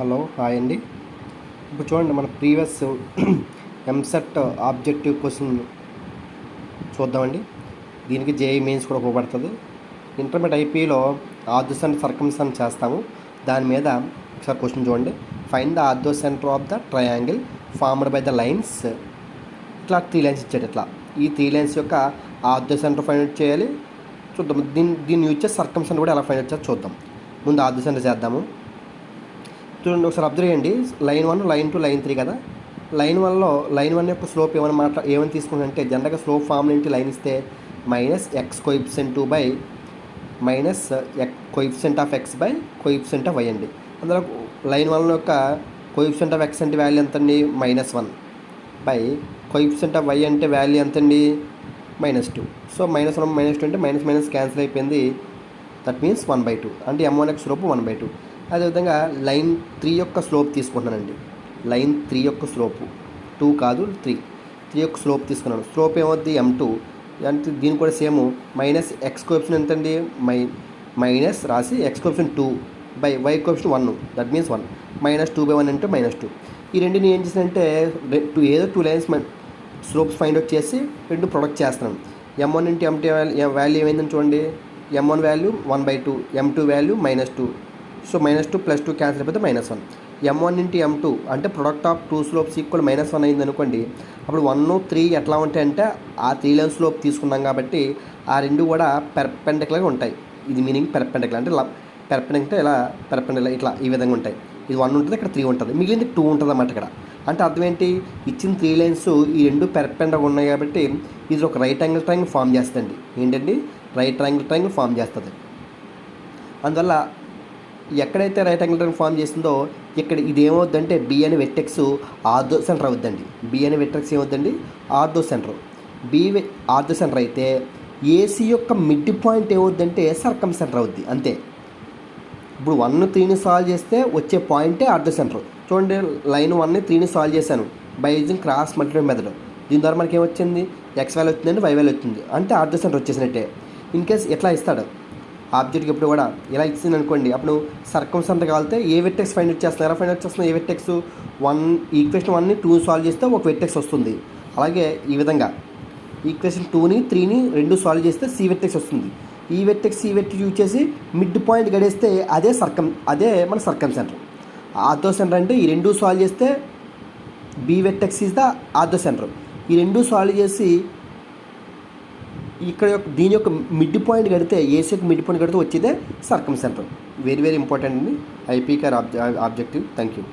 Hello hi అండి. ఇప్పుడు చూడండి, మన ప్రీవియస్ ఎంసెట్ ఆబ్జెక్టివ్ క్వశ్చన్ చూద్దామండి. దీనికి జేఈ మెయిన్స్ కూడా ఉపయోగపడుతుంది. ఇంటర్మీడియట్ ఐపీలో ఆర్థో అండ్ సర్కమ్సన్ చేస్తాము. దాని మీద ఒకసారి క్వశ్చన్ చూడండి. Find the ortho centre of the triangle formed by the lines. ఇట్లా 3 లైన్స్ ఇచ్చాడు. ఇట్లా ఈ 3 లైన్స్ యొక్క ఆర్థో సెంటర్ ఫైండ్ అవుట్ చేయాలి. చూద్దాం. దీన్ని యూజ్ చేసి సర్కమ్సన్ కూడా ఎలా ఫైండ్ అవుట్ చేయాలి చూద్దాం. ముందు ఆర్థో సెంటర్ చేద్దాము. చూడండి, ఒకసారి అబ్జర్వ్ చేయండి. లైన్ 1, లైన్ 2, లైన్ 3 కదా. లైన్ 1 యొక్క స్లోప్ ఏమని తీసుకుంటే జనరల్గా స్లోప్ ఫార్మ్ ఏంటి? లైన్ ఇస్తే minus x coefficient 2 by minus coefficient of x by coefficient of y అండి. అందులో లైన్ 1 యొక్క కోఎఫిషియంట్ ఆఫ్ ఎక్స్ అంటే వాల్యూ ఎంత అండి? -1 బై కోఎఫిషియంట్ ఆఫ్ వై అంటే వాల్యూ ఎంత అండి? -2. సో -1 -2 అంటే మైనస్ మైనస్ క్యాన్సిల్ అయిపోయింది. దట్ మీన్స్ 1/2 అంటే m1 యొక్క స్లోప్ 1/2. అదేవిధంగా లైన్ 3 యొక్క స్లోప్ తీసుకుంటున్నానండి. లైన్ 3 యొక్క స్లోపు 2 కాదు 3 యొక్క స్లోప్ తీసుకున్నాను. స్లోప్ ఏమవుద్ది? m2. అంటే దీని కూడా సేమ్ మైనస్ ఎక్స్ కోఎఫిషియంట్ ఎంత అండి? మైనస్ రాసి x coefficient 2 by y coefficient 1, that means 1 -2/1 అంటే -2. ఈ రెండుని ఏం చేసానంటే ఏదో 2 లైన్స్ స్లోప్స్ ఫైండ్ అవుట్ చేసి రెండు ప్రొడక్ట్ చేస్తున్నాను. m1 ఇంటూ m2 వాల్యూ ఏమైందని చూడండి. m1 value 1/2, m2 value -2. So -2 + 2 cancel అయిపోతే -1. m1 ఇంటూ m2 అంటే ప్రొడక్ట్ ఆఫ్ 2 స్లోప్స్ ఈక్వల్ -1 అయింది అనుకోండి. అప్పుడు 1, 3 ఎట్లా ఉంటాయంటే ఆ 3 లైన్ స్లోప్ తీసుకున్నాం కాబట్టి ఆ రెండు కూడా పెర్పెండిక్యులర్గా ఉంటాయి. ఇది మీనింగ్ పెర్పెండిక్యులర్ అంటే పెర్పెండిక్యులర్ ఇలా పెర్పెండిక్యులర్ ఇట్లా ఈ విధంగా ఉంటాయి. ఇది 1 ఉంటుంది, ఇక్కడ 3 ఉంటుంది, మిగిలింది 2 ఉంటుంది అన్నమాట ఇక్కడ. అంటే అర్థం ఏంటి? ఇచ్చిన 3 లైన్స్ ఈ రెండు పెర్పెండిక్యులర్ ఉన్నాయి కాబట్టి ఇది ఒక రైట్ యాంగిల్ ట్రయాంగిల్ ఫామ్ చేస్తుంది. ఏంటండి? రైట్ యాంగిల్ ట్రయాంగిల్ ఫామ్ చేస్తుంది. అందువల్ల ఎక్కడైతే రైట్ యాంగిల్ ట్రయాంగిల్ ఫామ్ చేసిందో ఇక్కడ ఇది ఏమవుద్దంటే బి అనే వెర్టెక్స్ ఆర్థో సెంటర్ అవుద్దండి. బి అనే వెర్టెక్స్ ఏమవుద్దండి? Orthocentre. B orthocentre అయితే ఏసీ యొక్క మిడ్ పాయింట్ ఏమవుద్దంటే సర్కమ్ సెంటర్ అవుద్ది. అంతే. ఇప్పుడు 1, 3ని సాల్వ్ చేస్తే వచ్చే పాయింటే ఆర్థో సెంటర్. చూడండి, లైన్ 1ని 3ని సాల్వ్ చేశాను by using cross multiply method. దీని ద్వారా మనకి ఏమొచ్చింది? ఎక్స్ వాల్యూ వచ్చిందండి, వై వాల్యూ వచ్చింది, అంటే ఆర్థో సెంటర్ వచ్చేసినట్టే. ఇన్ కేస్ ఎట్లా ఇస్తాడు ఆబ్జెక్ట్కి ఎప్పుడు కూడా ఇలా ఇచ్చింది అనుకోండి, అప్పుడు సర్కమ్ సెంటర్ కావాలితే ఏ వెర్టెక్స్ ఫైండ్ అవుట్ చేస్తున్నారు? ఎలా ఫైండ్ అవుట్ చేస్తున్నారు? ఏ వెర్టెక్స్ 1 ఈక్వేషన్ 1ని 2 సాల్వ్ చేస్తే ఒక వెర్టెక్స్ వస్తుంది. అలాగే ఈ విధంగా ఈక్వేషన్ 2ని 3ని రెండు సాల్వ్ చేస్తే సి వెర్టెక్స్ వస్తుంది. ఈ వెర్టెక్స్ యూజ్ చేసి మిడ్ పాయింట్ గడిస్తే అదే మన సర్కమ్ సెంటర్. ఆర్థో సెంటర్ అంటే ఈ రెండు సాల్వ్ చేస్తే B vertex is the orthocentre. ఈ రెండు సాల్వ్ చేసి ఇక్కడ దీని యొక్క మిడ్ పాయింట్ కడితే ఏసీ యొక్క మిడ్ పాయింట్ కడితే వచ్చేదే circumcentre. Very very important అండి ఐపీఆర్ ఆబ్జెక్టివ్. Thank you.